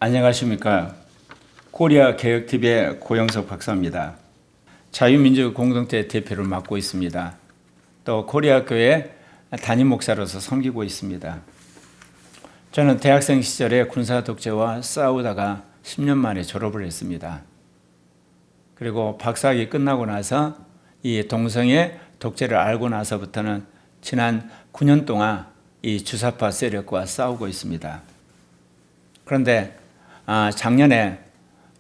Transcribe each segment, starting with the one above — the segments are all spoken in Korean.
안녕하십니까. 코리아 개혁TV의 고영석 박사입니다. 자유민주 공동체 대표를 맡고 있습니다. 또 코리아 교회 담임 목사로서 섬기고 있습니다. 저는 대학생 시절에 군사 독재와 싸우다가 10년 만에 졸업을 했습니다. 그리고 박사학위 끝나고 나서 이 동성애 독재를 알고 나서부터는 지난 9년 동안 이 주사파 세력과 싸우고 있습니다. 그런데 작년에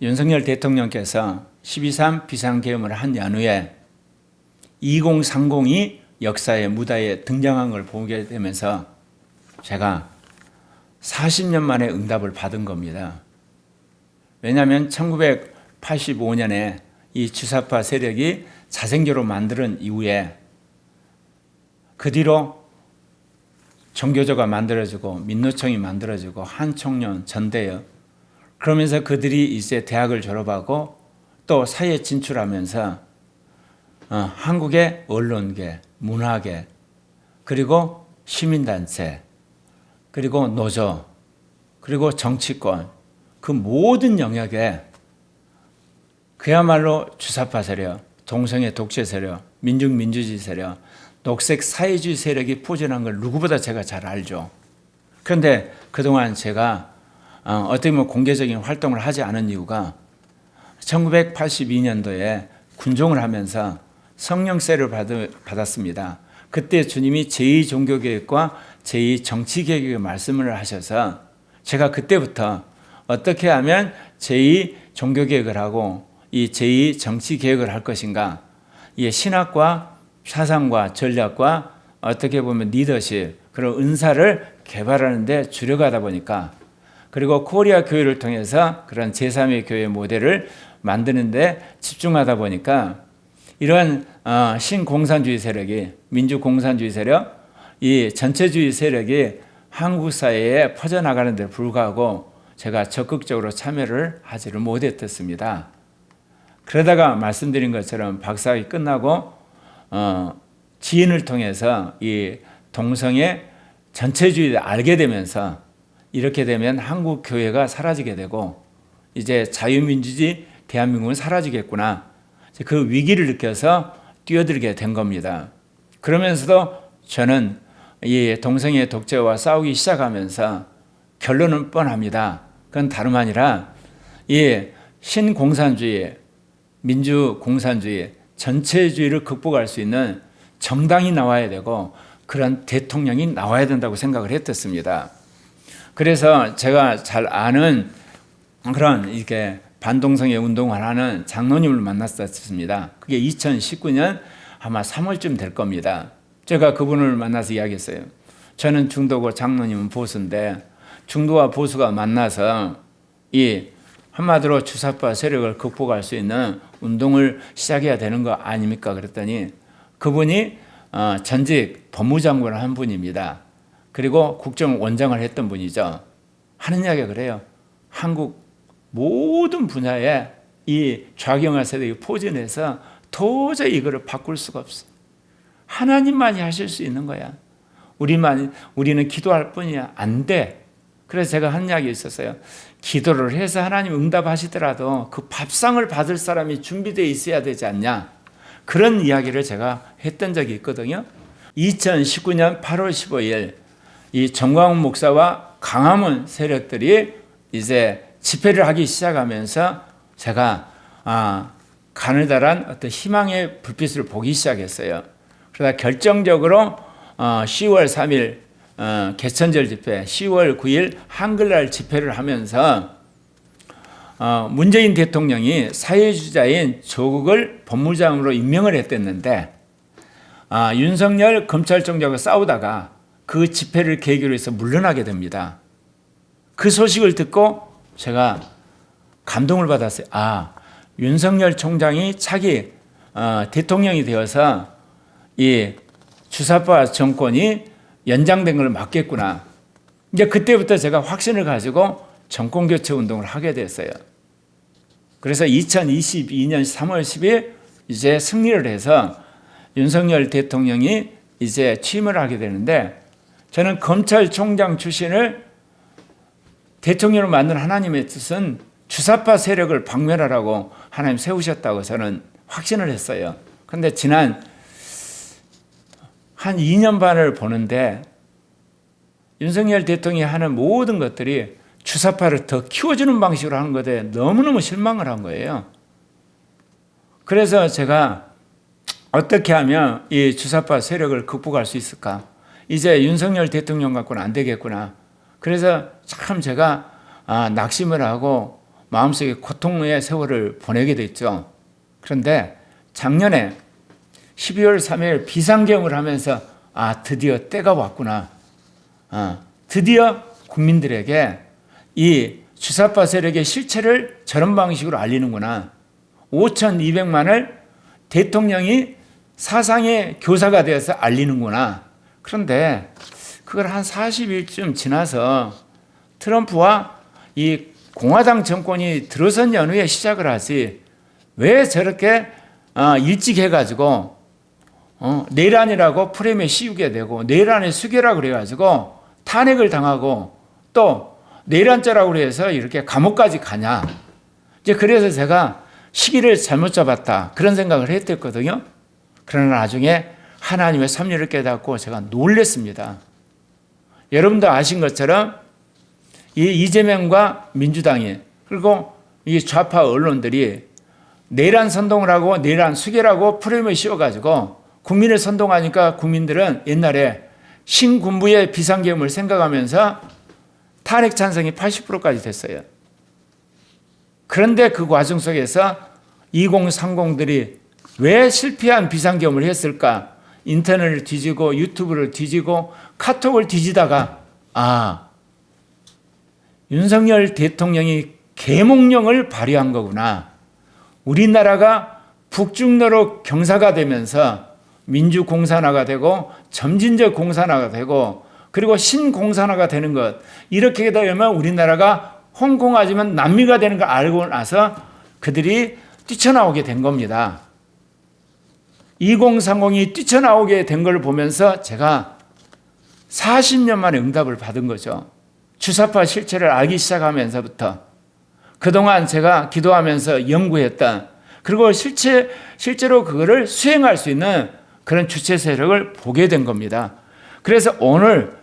윤석열 대통령께서 12.3 비상계엄을 한 연후에 2030이 역사의 무대에 등장한 걸 보게 되면서 제가 40년 만에 응답을 받은 겁니다. 왜냐하면 1985년에 이 주사파 세력이 자생교로 만드는 이후에 그 뒤로 종교조가 만들어지고 민노총이 만들어지고 한총련, 전대여 그러면서 그들이 이제 대학을 졸업하고 또 사회에 진출하면서 한국의 언론계, 문화계, 그리고 시민단체, 그리고 노조, 그리고 정치권 그 모든 영역에 그야말로 주사파 세력, 동성애 독재 세력, 민중민주주의 세력, 녹색 사회주의 세력이 포진한 걸 누구보다 제가 잘 알죠. 그런데 그동안 제가 어떻게 보면 공개적인 활동을 하지 않은 이유가 1982년도에 군종을 하면서 성령세를 받았습니다. 그때 주님이 제2종교개혁과 제2정치개혁의 말씀을 하셔서 제가 그때부터 어떻게 하면 제2종교개혁을 하고 이 제2정치개혁을 할 것인가, 이 신학과 사상과 전략과 어떻게 보면 리더십 그런 은사를 개발하는 데 주력하다 보니까, 그리고 코리아 교회를 통해서 그런 제3의 교회 모델을 만드는 데 집중하다 보니까 이런 신공산주의 세력이, 민주공산주의 세력, 이 전체주의 세력이 한국 사회에 퍼져나가는 데 불구하고 제가 적극적으로 참여를 하지를 못했습니다. 그러다가 말씀드린 것처럼 박사학위 끝나고 지인을 통해서 이 동성애 전체주의를 알게 되면서 이렇게 되면 한국 교회가 사라지게 되고 이제 자유민주주의 대한민국은 사라지겠구나. 그 위기를 느껴서 뛰어들게 된 겁니다. 그러면서도 저는 이 동성애 독재와 싸우기 시작하면서 결론은 뻔합니다. 그건 다름 아니라 이 신공산주의, 민주공산주의, 전체주의를 극복할 수 있는 정당이 나와야 되고 그런 대통령이 나와야 된다고 생각을 했었습니다. 그래서 제가 잘 아는 그런 이렇게 반동성애 운동을 하는 장로님을 만났었습니다. 그게 2019년 아마 3월쯤 될 겁니다. 제가 그분을 만나서 이야기했어요. 저는 중도고 장로님은 보수인데 중도와 보수가 만나서 이 한마디로 주사파 세력을 극복할 수 있는 운동을 시작해야 되는 거 아닙니까? 그랬더니 그분이 전직 법무장관을 한 분입니다. 그리고 국정원장을 했던 분이죠. 하는 이야기가 그래요. 한국 모든 분야에 이 좌경화 세력이 포진해서 도저히 이거를 바꿀 수가 없어. 하나님만이 하실 수 있는 거야. 우리는 기도할 뿐이야. 안 돼. 그래서 제가 한 이야기 있었어요. 기도를 해서 하나님 응답하시더라도 그 밥상을 받을 사람이 준비되어 있어야 되지 않냐. 그런 이야기를 제가 했던 적이 있거든요. 2019년 8월 15일 이 정광훈 목사와 강화문 세력들이 이제 집회를 하기 시작하면서 제가 가느다란 어떤 희망의 불빛을 보기 시작했어요. 그러다 결정적으로 10월 3일 개천절 집회, 10월 9일 한글날 집회를 하면서 문재인 대통령이 사회주자인 조국을 법무장으로 임명을 했댔는데 윤석열 검찰총장과 싸우다가 그 집회를 계기로 해서 물러나게 됩니다. 그 소식을 듣고 제가 감동을 받았어요. 윤석열 총장이 차기 대통령이 되어서 이 주사파 정권이 연장된 걸 막겠구나. 이제 그때부터 제가 확신을 가지고 정권교체 운동을 하게 됐어요. 그래서 2022년 3월 10일 이제 승리를 해서 윤석열 대통령이 이제 취임을 하게 되는데, 저는 검찰총장 출신을 대통령을 만든 하나님의 뜻은 주사파 세력을 박멸하라고 하나님 세우셨다고 저는 확신을 했어요. 그런데 지난 한 2년 반을 보는데 윤석열 대통령이 하는 모든 것들이 주사파를 더 키워주는 방식으로 하는 것에 너무너무 실망을 한 거예요. 그래서 제가 어떻게 하면 이 주사파 세력을 극복할 수 있을까? 이제 윤석열 대통령 갖고는 안 되겠구나. 그래서 참 제가 낙심을 하고 마음속에 고통의 세월을 보내게 됐죠. 그런데 작년에 12월 3일 비상경을 하면서 드디어 때가 왔구나. 드디어 국민들에게 이 주사파 세력의 실체를 저런 방식으로 알리는구나. 5,200만을 대통령이 사상의 교사가 되어서 알리는구나. 그런데 그걸 한 40일쯤 지나서 트럼프와 이 공화당 정권이 들어선 연후에 시작을 하지 왜 저렇게 일찍 해가지고 내란이라고 프레임에 씌우게 되고 내란의 수괴라고 그래가지고 탄핵을 당하고 또 내란죄라고 해서 이렇게 감옥까지 가냐. 이제 그래서 제가 시기를 잘못 잡았다 그런 생각을 했었거든요. 그러나 나중에 하나님의 섭리를 깨닫고 제가 놀랬습니다. 여러분도 아신 것처럼 이 이재명과 민주당이 그리고 이 좌파 언론들이 내란 선동을 하고 내란 수괴라고 프레임을 씌워가지고 국민을 선동하니까 국민들은 옛날에 신군부의 비상계엄을 생각하면서 탄핵 찬성이 80%까지 됐어요. 그런데 그 과정 속에서 2030들이 왜 실패한 비상계엄을 했을까? 인터넷을 뒤지고 유튜브를 뒤지고 카톡을 뒤지다가 윤석열 대통령이 계몽령을 발휘한 거구나. 우리나라가 북중로로 경사가 되면서 민주공산화가 되고 점진적 공산화가 되고 그리고 신공산화가 되는 것 이렇게 되면 우리나라가 홍콩아지만 남미가 되는 걸 알고 나서 그들이 뛰쳐나오게 된 겁니다. 2030이 뛰쳐나오게 된 걸 보면서 제가 40년 만에 응답을 받은 거죠. 주사파 실체를 알기 시작하면서부터 그동안 제가 기도하면서 연구했던 그리고 실제로 그거를 수행할 수 있는 그런 주체 세력을 보게 된 겁니다. 그래서 오늘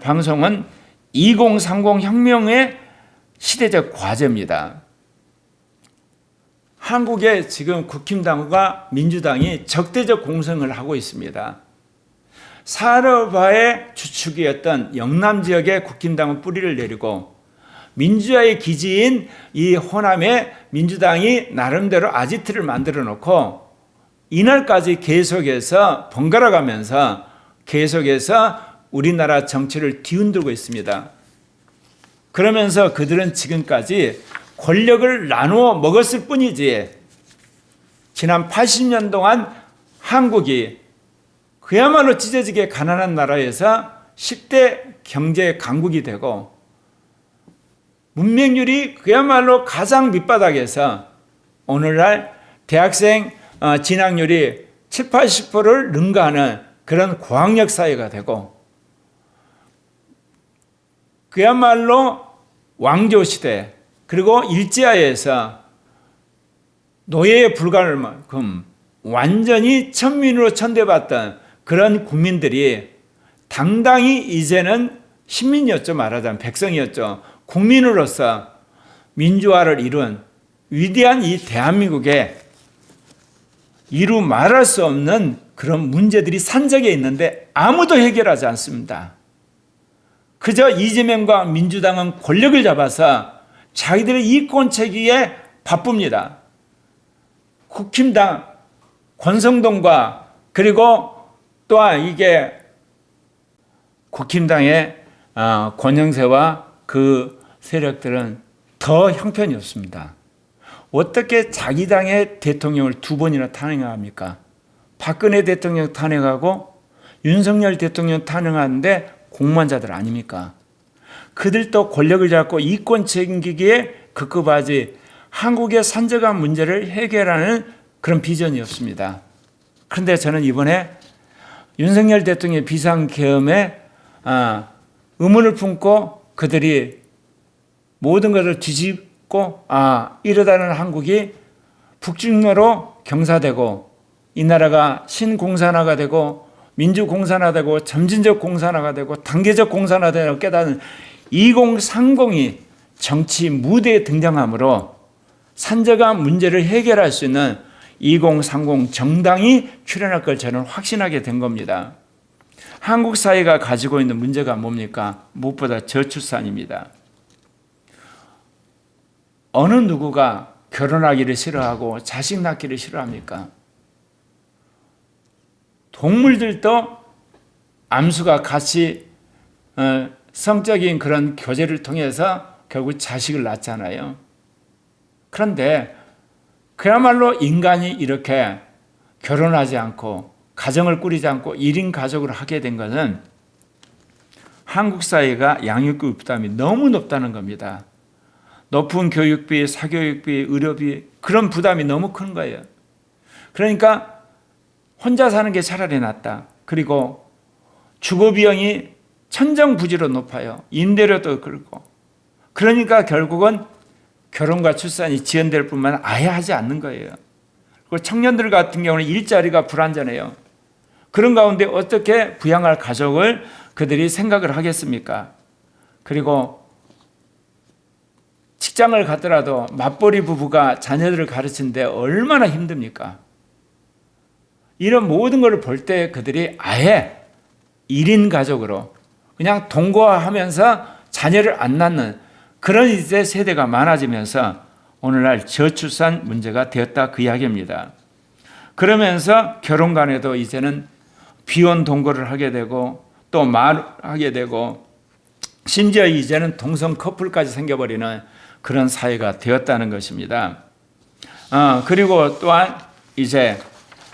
방송은 2030 혁명의 시대적 과제입니다. 한국에 지금 국힘당과 민주당이 적대적 공성을 하고 있습니다. 산업화의 주축이었던 영남 지역에 국힘당은 뿌리를 내리고 민주화의 기지인 이 호남에 민주당이 나름대로 아지트를 만들어 놓고 이날까지 계속해서 번갈아 가면서 계속해서 우리나라 정치를 뒤흔들고 있습니다. 그러면서 그들은 지금까지 권력을 나누어 먹었을 뿐이지 지난 80년 동안 한국이 그야말로 찢어지게 가난한 나라에서 10대 경제 강국이 되고 문맹률이 그야말로 가장 밑바닥에서 오늘날 대학생 진학률이 7, 80%를 능가하는 그런 고학력 사회가 되고 그야말로 왕조시대 그리고 일제하에서 노예에 불과할 만큼 완전히 천민으로 천대받던 그런 국민들이 당당히 이제는 시민이었죠. 말하자면 백성이었죠. 국민으로서 민주화를 이룬 위대한 이 대한민국에 이루 말할 수 없는 그런 문제들이 산적에 있는데 아무도 해결하지 않습니다. 그저 이재명과 민주당은 권력을 잡아서 자기들의 이권 채기에 바쁩니다. 국힘당, 권성동과 그리고 또한 이게 국힘당의 권영세와 그 세력들은 더 형편이 없습니다. 어떻게 자기 당의 대통령을 두 번이나 탄핵합니까? 박근혜 대통령 탄핵하고 윤석열 대통령 탄핵하는데 공무원자들 아닙니까? 그들도 권력을 잡고 이권 챙기기에 급급하지 한국의 산적한 문제를 해결하는 그런 비전이 없습니다. 그런데 저는 이번에 윤석열 대통령의 비상계엄에 의문을 품고 그들이 모든 것을 뒤집고 이러다는 한국이 북중로로 경사되고 이 나라가 신공산화가 되고 민주공산화되고 점진적 공산화가 되고 단계적 공산화되고 깨닫는 2030이 정치 무대에 등장하므로 산적한 문제를 해결할 수 있는 2030 정당이 출현할 걸 저는 확신하게 된 겁니다. 한국 사회가 가지고 있는 문제가 뭡니까? 무엇보다 저출산입니다. 어느 누구가 결혼하기를 싫어하고 자식 낳기를 싫어합니까? 동물들도 암수가 같이 성적인 그런 교제를 통해서 결국 자식을 낳잖아요. 그런데 그야말로 인간이 이렇게 결혼하지 않고 가정을 꾸리지 않고 1인 가족을 하게 된 것은 한국 사회가 양육비 부담이 너무 높다는 겁니다. 높은 교육비, 사교육비, 의료비 그런 부담이 너무 큰 거예요. 그러니까 혼자 사는 게 차라리 낫다. 그리고 주거비용이 천정부지로 높아요. 임대료도 그렇고. 그러니까 결국은 결혼과 출산이 지연될 뿐만 아예 하지 않는 거예요. 그리고 청년들 같은 경우는 일자리가 불안전해요. 그런 가운데 어떻게 부양할 가족을 그들이 생각을 하겠습니까? 그리고 직장을 가더라도 맞벌이 부부가 자녀들을 가르치는데 얼마나 힘듭니까? 이런 모든 것을 볼 때 그들이 아예 1인 가족으로 그냥 동거하면서 자녀를 안 낳는 그런 이제 세대가 많아지면서 오늘날 저출산 문제가 되었다 그 이야기입니다. 그러면서 결혼간에도 이제는 비혼 동거를 하게 되고 또 말하게 되고 심지어 이제는 동성 커플까지 생겨버리는 그런 사회가 되었다는 것입니다. 그리고 또한 이제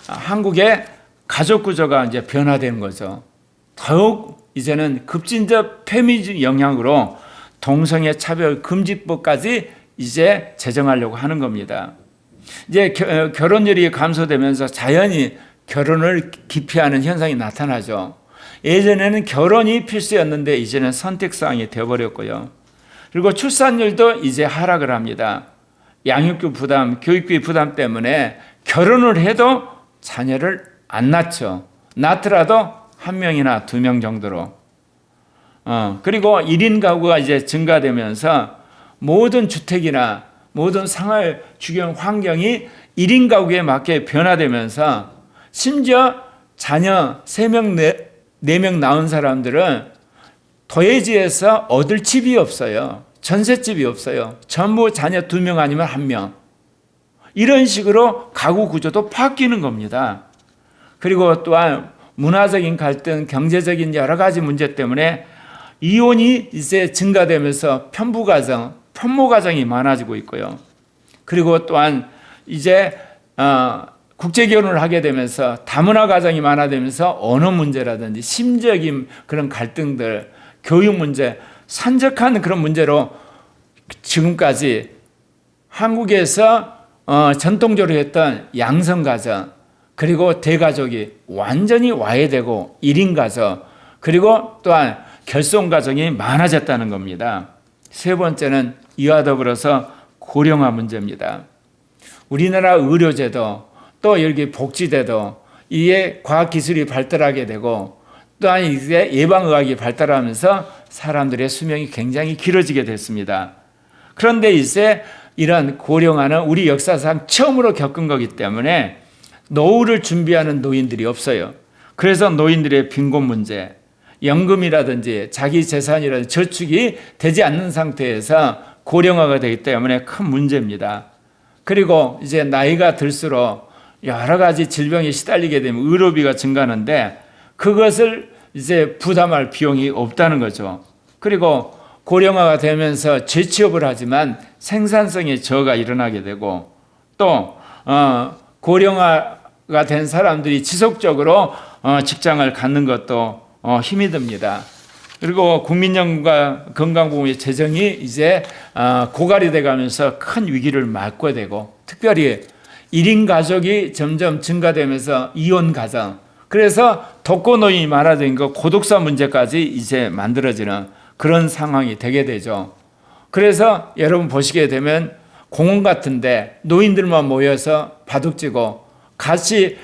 한국의 가족 구조가 이제 변화되는 거죠. 더욱 이제는 급진적 페미니즘 영향으로 동성애 차별 금지법까지 이제 제정하려고 하는 겁니다. 이제 결혼율이 감소되면서 자연히 결혼을 기피하는 현상이 나타나죠. 예전에는 결혼이 필수였는데 이제는 선택사항이 되어버렸고요. 그리고 출산율도 이제 하락을 합니다. 양육비 부담, 교육비 부담 때문에 결혼을 해도 자녀를 안 낳죠. 낳더라도 1명이나 2명 정도로. 그리고 1인 가구가 이제 증가되면서 모든 주택이나 모든 생활 주경 환경이 1인 가구에 맞게 변화되면서 심지어 자녀 3명, 4명 낳은 사람들은 도예지에서 얻을 집이 없어요. 전셋집이 없어요. 전부 자녀 2명 아니면 1명. 이런 식으로 가구 구조도 바뀌는 겁니다. 그리고 또한 문화적인 갈등, 경제적인 여러 가지 문제 때문에 이혼이 이제 증가되면서 편부가정, 편모가정이 많아지고 있고요. 그리고 또한 이제 국제결혼을 하게 되면서 다문화 가정이 많아지면서 언어 문제라든지 심적인 그런 갈등들, 교육 문제, 산적한 그런 문제로 지금까지 한국에서 전통적으로 했던 양성가정 그리고 대가족이 완전히 와해되고 1인 가정 그리고 또한 결손가정이 많아졌다는 겁니다. 세 번째는 이와 더불어서 고령화 문제입니다. 우리나라 의료제도 또 여기 복지제도 이에 과학기술이 발달하게 되고 또한 이제 예방의학이 발달하면서 사람들의 수명이 굉장히 길어지게 됐습니다. 그런데 이제 이런 고령화는 우리 역사상 처음으로 겪은 거기 때문에 노후를 준비하는 노인들이 없어요. 그래서 노인들의 빈곤 문제, 연금이라든지 자기 재산이라든지 저축이 되지 않는 상태에서 고령화가 되기 때문에 큰 문제입니다. 그리고 이제 나이가 들수록 여러 가지 질병에 시달리게 되면 의료비가 증가하는데 그것을 이제 부담할 비용이 없다는 거죠. 그리고 고령화가 되면서 재취업을 하지만 생산성의 저하가 일어나게 되고 또 고령화가 된 사람들이 지속적으로 직장을 갖는 것도 힘이 듭니다. 그리고 국민연금과 건강보험의 재정이 이제 고갈이 돼가면서 큰 위기를 맞게 되고 특별히 1인 가족이 점점 증가되면서 이혼 가정 그래서 독거노인이 많아진 거 고독사 문제까지 이제 만들어지는 그런 상황이 되게 되죠. 그래서 여러분 보시게 되면 공원 같은데 노인들만 모여서 바둑지고 같이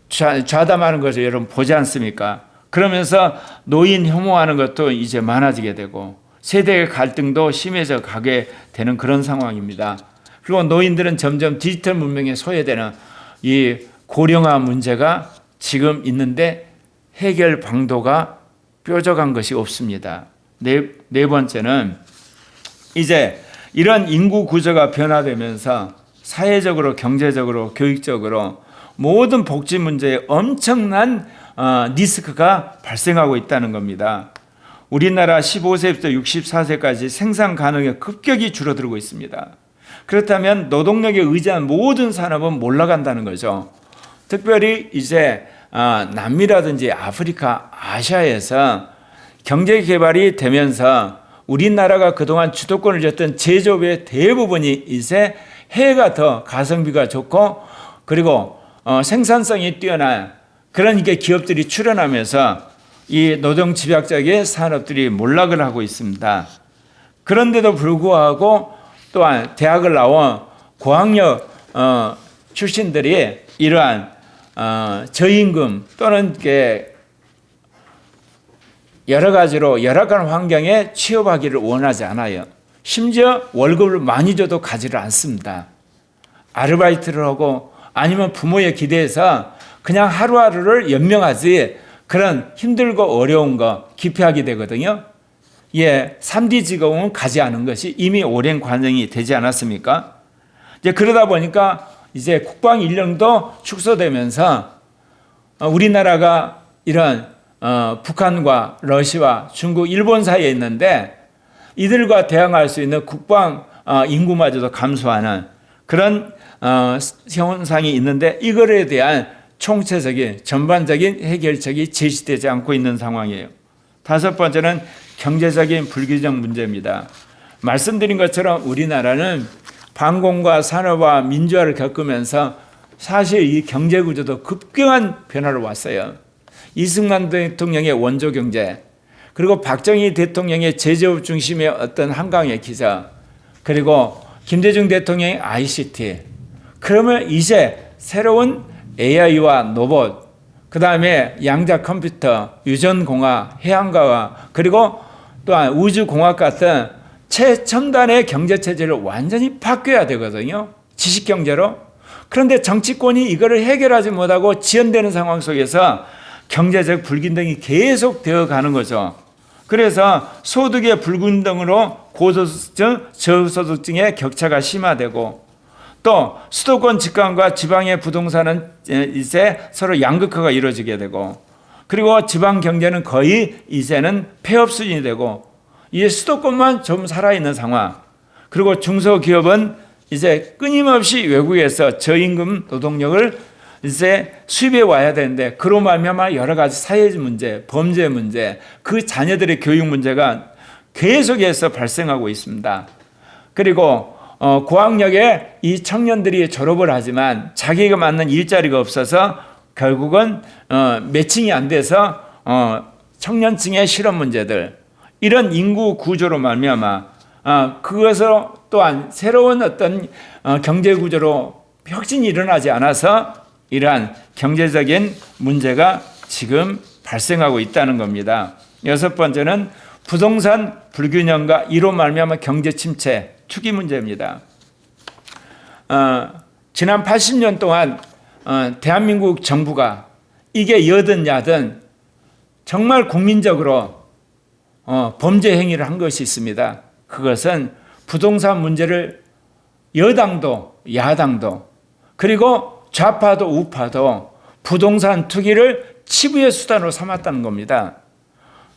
좌담하는 것을 여러분 보지 않습니까? 그러면서 노인 혐오하는 것도 이제 많아지게 되고 세대의 갈등도 심해져 가게 되는 그런 상황입니다. 그리고 노인들은 점점 디지털 문명에 소외되는 이 고령화 문제가 지금 있는데 해결 방도가 뾰족한 것이 없습니다. 네 번째는 이제 이런 인구 구조가 변화되면서 사회적으로, 경제적으로, 교육적으로 모든 복지 문제에 엄청난 리스크가 발생하고 있다는 겁니다. 우리나라 15세부터 64세까지 생산 가능이 급격히 줄어들고 있습니다. 그렇다면 노동력에 의지한 모든 산업은 몰락한다는 거죠. 특별히 이제 남미라든지 아프리카, 아시아에서 경제 개발이 되면서 우리나라가 그동안 주도권을 졌던 제조업의 대부분이 이제 해외가 더 가성비가 좋고 그리고 생산성이 뛰어난 그런 기업들이 출현하면서 이 노동 집약적인 산업들이 몰락을 하고 있습니다. 그런데도 불구하고 또한 대학을 나온 고학력 출신들이 이러한 저임금 또는 여러 가지로 열악한 환경에 취업하기를 원하지 않아요. 심지어 월급을 많이 줘도 가지를 않습니다. 아르바이트를 하고 아니면 부모의 기대에서 그냥 하루하루를 연명하지 그런 힘들고 어려운 거 기피하게 되거든요. 3D 직업은 가지 않은 것이 이미 오랜 관행이 되지 않았습니까? 이제 그러다 보니까 이제 국방 인력도 축소되면서 우리나라가 이런 북한과 러시아, 중국, 일본 사이에 있는데 이들과 대항할 수 있는 국방 인구마저도 감소하는 그런 현상이 있는데 이거에 대한 총체적인 전반적인 해결책이 제시되지 않고 있는 상황이에요. 다섯 번째는 경제적인 불균형 문제입니다. 말씀드린 것처럼 우리나라는 반공과 산업화, 민주화를 겪으면서 사실 이 경제 구조도 급격한 변화를 왔어요. 이승만 대통령의 원조 경제, 그리고 박정희 대통령의 제조업 중심의 어떤 한강의 기자, 그리고 김대중 대통령의 ICT. 그러면 이제 새로운 AI와 로봇, 그 다음에 양자 컴퓨터, 유전공학, 해양과학, 그리고 또한 우주공학 같은 최첨단의 경제체제를 완전히 바뀌어야 되거든요. 지식경제로. 그런데 정치권이 이거를 해결하지 못하고 지연되는 상황 속에서 경제적 불균등이 계속 되어 가는 거죠. 그래서 소득의 불균등으로 고소득층, 저소득층의 격차가 심화되고 또 수도권 집값과 지방의 부동산은 이제 서로 양극화가 이루어지게 되고 그리고 지방 경제는 거의 이제는 폐업 수준이 되고 이 수도권만 좀 살아있는 상황. 그리고 중소기업은 이제 끊임없이 외국에서 저임금 노동력을 이제 수입해 와야 되는데 그로 말미암아 여러 가지 사회적 문제, 범죄 문제, 그 자녀들의 교육 문제가 계속해서 발생하고 있습니다. 그리고 고학력에 이 청년들이 졸업을 하지만 자기가 맞는 일자리가 없어서 결국은 매칭이 안 돼서 청년층의 실업 문제들 이런 인구 구조로 말미암아 그것으로 또한 새로운 어떤 경제 구조로 혁신이 일어나지 않아서 이러한 경제적인 문제가 지금 발생하고 있다는 겁니다. 여섯 번째는 부동산 불균형과 이로 말미암아 경제 침체, 투기 문제입니다. 지난 80년 동안 대한민국 정부가 이게 여든 야든 정말 국민적으로 범죄 행위를 한 것이 있습니다. 그것은 부동산 문제를 여당도 야당도 그리고 좌파도 우파도 부동산 투기를 치부의 수단으로 삼았다는 겁니다.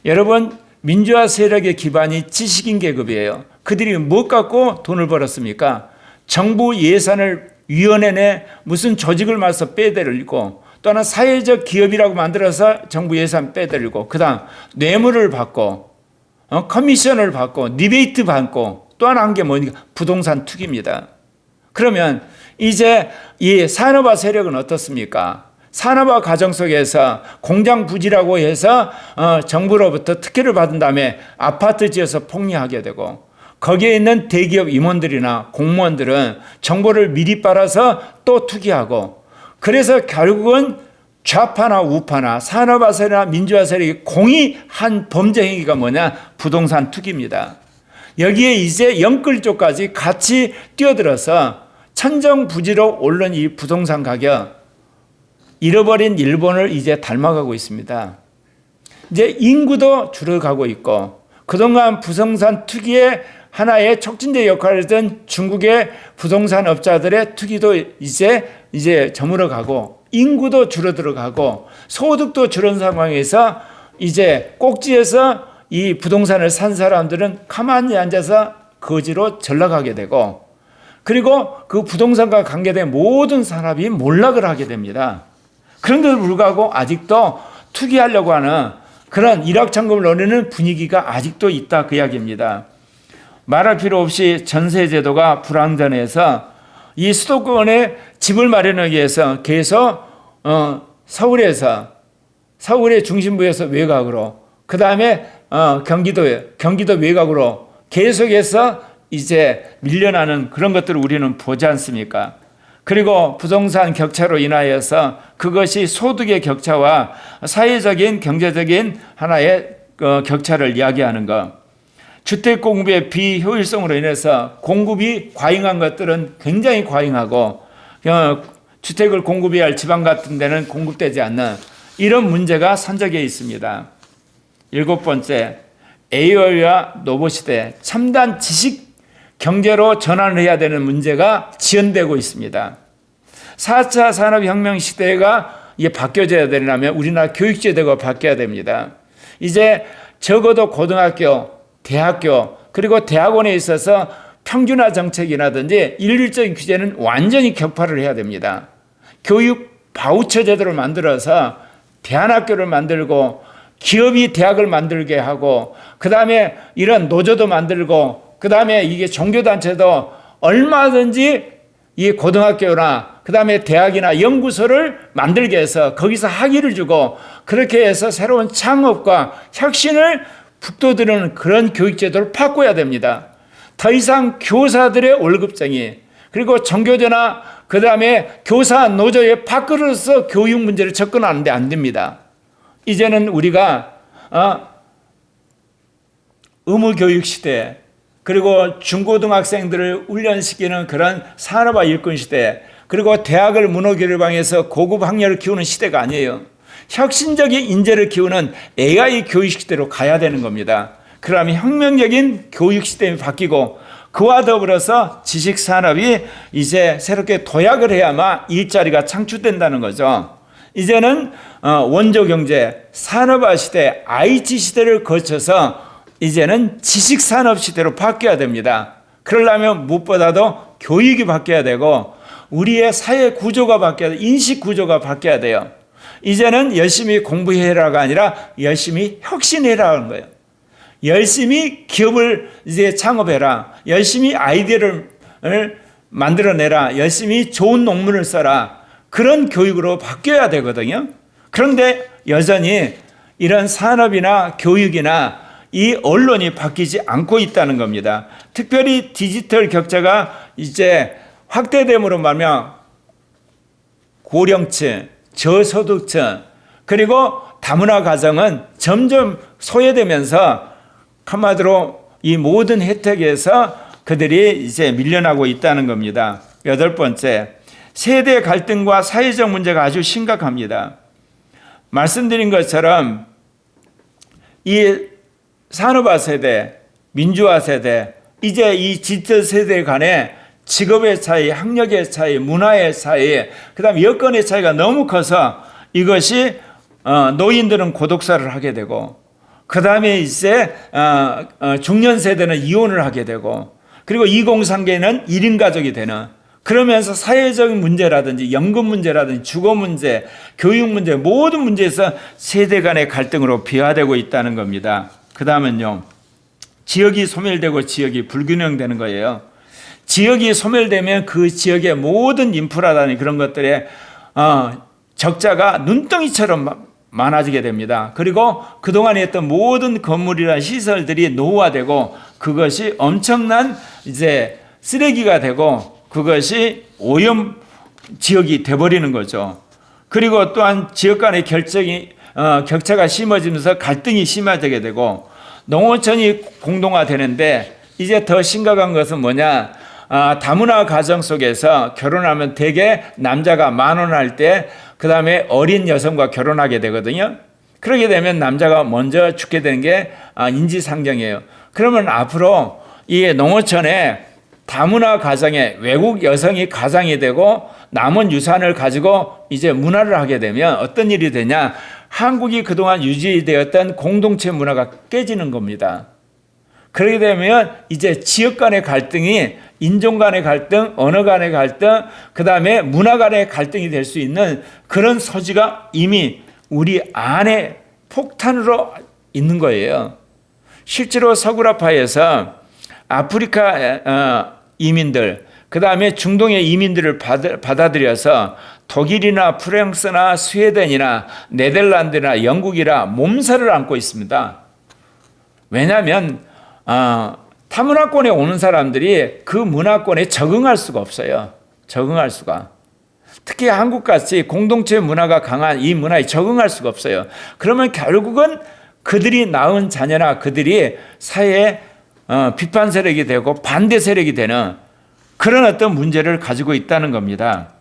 여러분, 민주화 세력의 기반이 지식인 계급이에요. 그들이 뭐 갖고 돈을 벌었습니까? 정부 예산을 위원회 내 무슨 조직을 말해서 빼들고 또는 사회적 기업이라고 만들어서 정부 예산 빼들고 그다음 뇌물을 받고 커미션을 받고 리베이트 받고 또 하나 한 게 뭐니까 부동산 투기입니다. 그러면 이제 이 산업화 세력은 어떻습니까? 산업화 과정 속에서 공장 부지라고 해서 정부로부터 특혜를 받은 다음에 아파트 지어서 폭리하게 되고 거기에 있는 대기업 임원들이나 공무원들은 정보를 미리 빨아서 또 투기하고, 그래서 결국은 좌파나 우파나 산업화 세력이나 민주화 세력이 공이한 범죄 행위가 뭐냐? 부동산 투기입니다. 여기에 이제 영끌 쪽까지 같이 뛰어들어서 천정부지로 오른 이 부동산 가격, 잃어버린 일본을 이제 닮아가고 있습니다. 이제 인구도 줄어가고 있고, 그동안 부동산 투기의 하나의 촉진제 역할을 했던 중국의 부동산 업자들의 투기도 이제 저물어가고, 인구도 줄어들어가고, 소득도 줄은 상황에서 이제 꼭지에서 이 부동산을 산 사람들은 가만히 앉아서 거지로 전락하게 되고, 그리고 그 부동산과 관계된 모든 산업이 몰락을 하게 됩니다. 그런데도 불구하고 아직도 투기하려고 하는 그런 일확천금을 노리는 분위기가 아직도 있다, 그 이야기입니다. 말할 필요 없이 전세제도가 불안전해서 이 수도권에 집을 마련하기 위해서 계속 서울의 중심부에서 외곽으로, 그 다음에 경기도 외곽으로 계속해서 이제 밀려나는 그런 것들을 우리는 보지 않습니까? 그리고 부동산 격차로 인하여서 그것이 소득의 격차와 사회적인 경제적인 하나의 격차를 이야기하는 것. 주택 공급의 비효율성으로 인해서 공급이 과잉한 것들은 굉장히 과잉하고, 주택을 공급해야 할 지방 같은 데는 공급되지 않는 이런 문제가 산적해 있습니다. 7번째, AI와 로봇 시대, 첨단 지식 경제로 전환을 해야 되는 문제가 지연되고 있습니다. 4차 산업혁명 시대가 이게 바뀌어져야 되려면 우리나라 교육제도가 바뀌어야 됩니다. 이제 적어도 고등학교, 대학교, 그리고 대학원에 있어서 평준화 정책이라든지 일률적인 규제는 완전히 격파를 해야 됩니다. 교육 바우처 제도를 만들어서 대안학교를 만들고, 기업이 대학을 만들게 하고, 그 다음에 이런 노조도 만들고, 그 다음에 이게 종교단체도 얼마든지 이 고등학교나 그 다음에 대학이나 연구소를 만들게 해서 거기서 학위를 주고, 그렇게 해서 새로운 창업과 혁신을 북돋우는 그런 교육제도를 바꿔야 됩니다. 더 이상 교사들의 월급쟁이, 그리고 정교조나 그 다음에 교사 노조의 밥그릇으로서 교육 문제를 접근하는데 안 됩니다. 이제는 우리가 의무교육 시대, 그리고 중고등학생들을 훈련시키는 그런 산업화 일꾼 시대, 그리고 대학을 문호교류방에서 고급 학력을 키우는 시대가 아니에요. 혁신적인 인재를 키우는 AI 교육 시대로 가야 되는 겁니다. 그러면 혁명적인 교육 시스템이 바뀌고, 그와 더불어서 지식 산업이 이제 새롭게 도약을 해야만 일자리가 창출된다는 거죠. 이제는 원조 경제, 산업화 시대, IT 시대를 거쳐서 이제는 지식 산업 시대로 바뀌어야 됩니다. 그러려면 무엇보다도 교육이 바뀌어야 되고, 우리의 사회 구조가 바뀌어야 돼요. 인식 구조가 바뀌어야 돼요. 이제는 열심히 공부해라가 아니라 열심히 혁신해라는 거예요. 열심히 기업을 이제 창업해라. 열심히 아이디어를 만들어내라. 열심히 좋은 논문을 써라. 그런 교육으로 바뀌어야 되거든요. 그런데 여전히 이런 산업이나 교육이나 이 언론이 바뀌지 않고 있다는 겁니다. 특별히 디지털 격차가 이제 확대됨으로 말하면 고령층, 저소득층, 그리고 다문화 가정은 점점 소외되면서 한마디로 이 모든 혜택에서 그들이 이제 밀려나고 있다는 겁니다. 8번째, 세대 갈등과 사회적 문제가 아주 심각합니다. 말씀드린 것처럼 이 산업화 세대, 민주화 세대, 이제 이 디지털 세대 간에 직업의 차이, 학력의 차이, 문화의 차이, 그 다음에 여건의 차이가 너무 커서 이것이 노인들은 고독사를 하게 되고, 그 다음에 이제 중년 세대는 이혼을 하게 되고, 그리고 2030개는 1인 가족이 되는, 그러면서 사회적인 문제라든지 연금 문제라든지 주거 문제, 교육 문제, 모든 문제에서 세대 간의 갈등으로 비화되고 있다는 겁니다. 그 다음은요, 지역이 소멸되고 지역이 불균형되는 거예요. 지역이 소멸되면 그 지역의 모든 인프라라는 그런 것들의 적자가 눈덩이처럼 많아지게 됩니다. 그리고 그동안에 했던 모든 건물이나 시설들이 노후화되고, 그것이 엄청난 이제 쓰레기가 되고 그것이 오염 지역이 돼버리는 거죠. 그리고 또한 지역 간의 격차가 심해지면서 갈등이 심해지게 되고 농어촌이 공동화되는데 이제 더 심각한 것은 뭐냐? 다문화 가정 속에서 결혼하면 대개 남자가 만혼할 때 그 다음에 어린 여성과 결혼하게 되거든요. 그러게 되면 남자가 먼저 죽게 되는 게 인지상정이에요. 그러면 앞으로 이 농어촌에 다문화 가정에 외국 여성이 가장이 되고 남은 유산을 가지고 이제 문화를 하게 되면 어떤 일이 되냐? 한국이 그동안 유지되었던 공동체 문화가 깨지는 겁니다. 그렇게 되면 이제 지역 간의 갈등이 인종 간의 갈등, 언어 간의 갈등, 그 다음에 문화 간의 갈등이 될 수 있는 그런 소지가 이미 우리 안에 폭탄으로 있는 거예요. 실제로 서구라파에서 아프리카 이민들, 그 다음에 중동의 이민들을 받아들여서 독일이나 프랑스나 스웨덴이나 네덜란드나 영국이나 몸살을 앓고 있습니다. 왜냐하면 타문화권에 오는 사람들이 그 문화권에 적응할 수가 없어요. 적응할 수가. 특히 한국같이 공동체 문화가 강한 이 문화에 적응할 수가 없어요. 그러면 결국은 그들이 낳은 자녀나 그들이 사회에 비판 세력이 되고 반대 세력이 되는 그런 어떤 문제를 가지고 있다는 겁니다.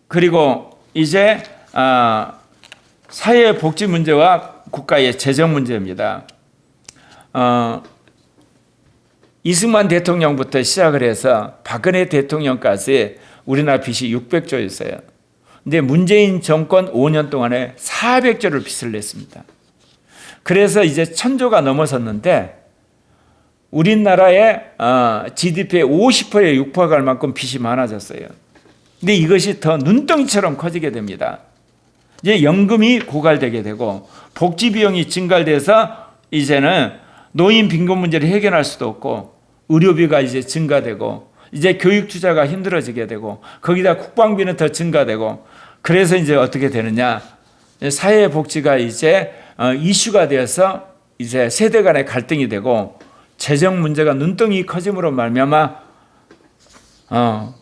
그리고 이제 사회 복지 문제와 국가의 재정 문제입니다. 이승만 대통령부터 시작을 해서 박근혜 대통령까지 우리나라 빚이 600조였어요. 근데 문재인 정권 5년 동안에 400조를 빚을 냈습니다. 그래서 이제 1000조가 넘어섰는데 우리나라의 GDP의 50%에 육박할 만큼 빚이 많아졌어요. 근데 이것이 더 눈덩이처럼 커지게 됩니다. 이제 연금이 고갈되게 되고 복지 비용이 증가돼서 이제는 노인 빈곤 문제를 해결할 수도 없고 의료비가 이제 증가되고 이제 교육 투자가 힘들어지게 되고 거기다 국방비는 더 증가되고 그래서 이제 어떻게 되느냐? 사회 복지가 이제 이슈가 되어서 이제 세대 간의 갈등이 되고 재정 문제가 눈덩이 커짐으로 말미암아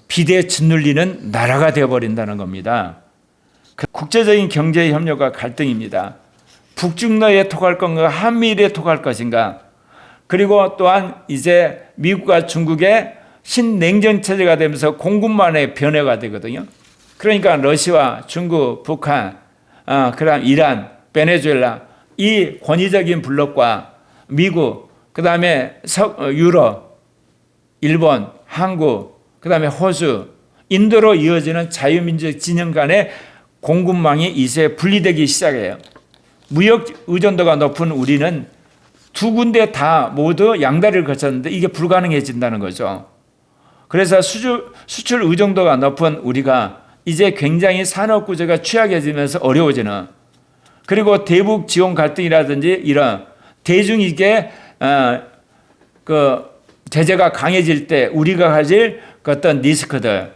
비대에 짓눌리는 나라가 되어버린다는 겁니다. 국제적인 경제 협력과 갈등입니다. 북중러에 통할 건가 한미일에 통할 것인가. 그리고 또한 이제 미국과 중국의 신냉전 체제가 되면서 공군만의 변화가 되거든요. 그러니까 러시아, 중국, 북한, 그다음 이란, 베네수엘라 이 권위적인 블록과 미국, 그다음에 유럽, 일본, 한국, 그다음에 호주, 인도로 이어지는 자유민주적 진영 간의 공급망이 이제 분리되기 시작해요. 무역 의존도가 높은 우리는 두 군데 다 모두 양다리를 거쳤는데 이게 불가능해진다는 거죠. 그래서 수출 의존도가 높은 우리가 이제 굉장히 산업 구조가 취약해지면서 어려워지는 그리고 대북 지원 갈등이라든지 이런 대중에게 그 제재가 강해질 때 우리가 가질 어떤 리스크들,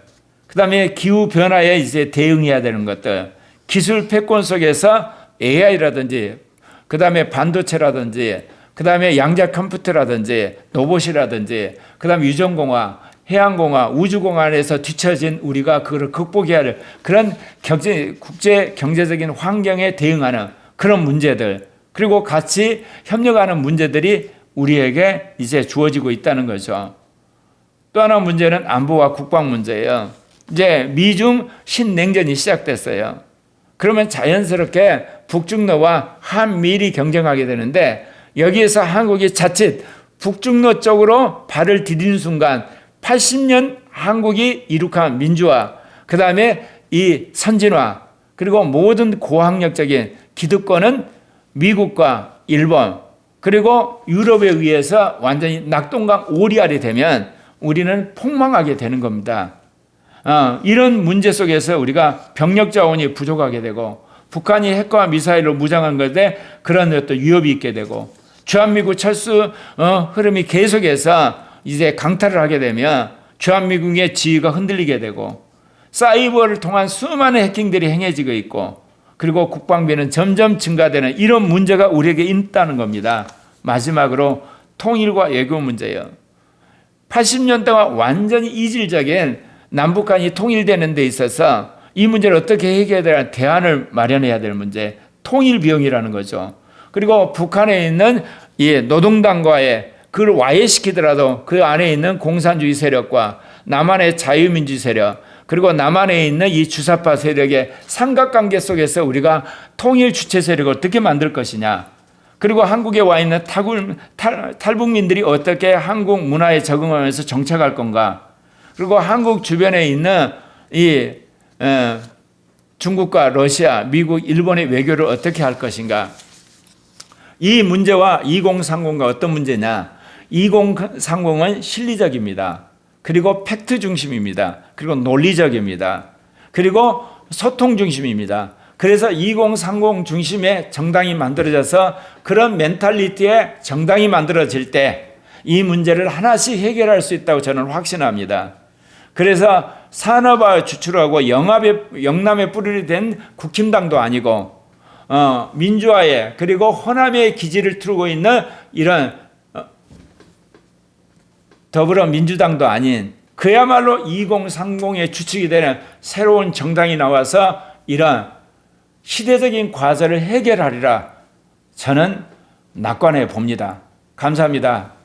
그다음에 기후 변화에 이제 대응해야 되는 것들, 기술 패권 속에서 AI라든지, 그다음에 반도체라든지, 그다음에 양자 컴퓨터라든지, 로봇이라든지, 그다음에 유전공학, 해양공학, 우주공학에서 뒤처진 우리가 그걸 극복해야 할 그런 국제 경제적인 환경에 대응하는 그런 문제들, 그리고 같이 협력하는 문제들이 우리에게 이제 주어지고 있다는 거죠. 또 하나 문제는 안보와 국방 문제예요. 이제 미중 신냉전이 시작됐어요. 그러면 자연스럽게 북중러와 한미일이 경쟁하게 되는데 여기에서 한국이 자칫 북중러 쪽으로 발을 디디는 순간 80년 한국이 이룩한 민주화, 그 다음에 이 선진화, 그리고 모든 고학력적인 기득권은 미국과 일본, 그리고 유럽에 의해서 완전히 낙동강 오리알이 되면 우리는 폭망하게 되는 겁니다. 이런 문제 속에서 우리가 병력 자원이 부족하게 되고 북한이 핵과 미사일로 무장한 것에 그런 어떤 위협이 있게 되고 주한미군 철수 흐름이 계속해서 이제 강탈을 하게 되면 주한미군의 지위가 흔들리게 되고 사이버를 통한 수많은 해킹들이 행해지고 있고 그리고 국방비는 점점 증가되는 이런 문제가 우리에게 있다는 겁니다. 마지막으로 통일과 외교 문제예요. 80년 동안 완전히 이질적인 남북 간이 통일되는 데 있어서 이 문제를 어떻게 해결해야 되는 대안을 마련해야 될 문제, 통일 비용이라는 거죠. 그리고 북한에 있는 이 노동당과의 그걸 와해시키더라도 그 안에 있는 공산주의 세력과 남한의 자유민주 세력, 그리고 남한에 있는 이 주사파 세력의 삼각관계 속에서 우리가 통일 주체 세력을 어떻게 만들 것이냐, 그리고 한국에 와 있는 탈북민들이 어떻게 한국 문화에 적응하면서 정착할 건가, 그리고 한국 주변에 있는 이 중국과 러시아, 미국, 일본의 외교를 어떻게 할 것인가. 이 문제와 2030과 어떤 문제냐. 2030은 실리적입니다. 그리고 팩트 중심입니다. 그리고 논리적입니다. 그리고 소통 중심입니다. 그래서 2030 중심의 정당이 만들어져서 그런 멘탈리티의 정당이 만들어질 때 이 문제를 하나씩 해결할 수 있다고 저는 확신합니다. 그래서 산업화 주출하고 영남에 뿌리를 댄 국힘당도 아니고 민주화에 그리고 호남의 기지를 틀고 있는 이런 더불어민주당도 아닌 그야말로 2030의 주축이 되는 새로운 정당이 나와서 이런 시대적인 과제를 해결하리라 저는 낙관해 봅니다. 감사합니다.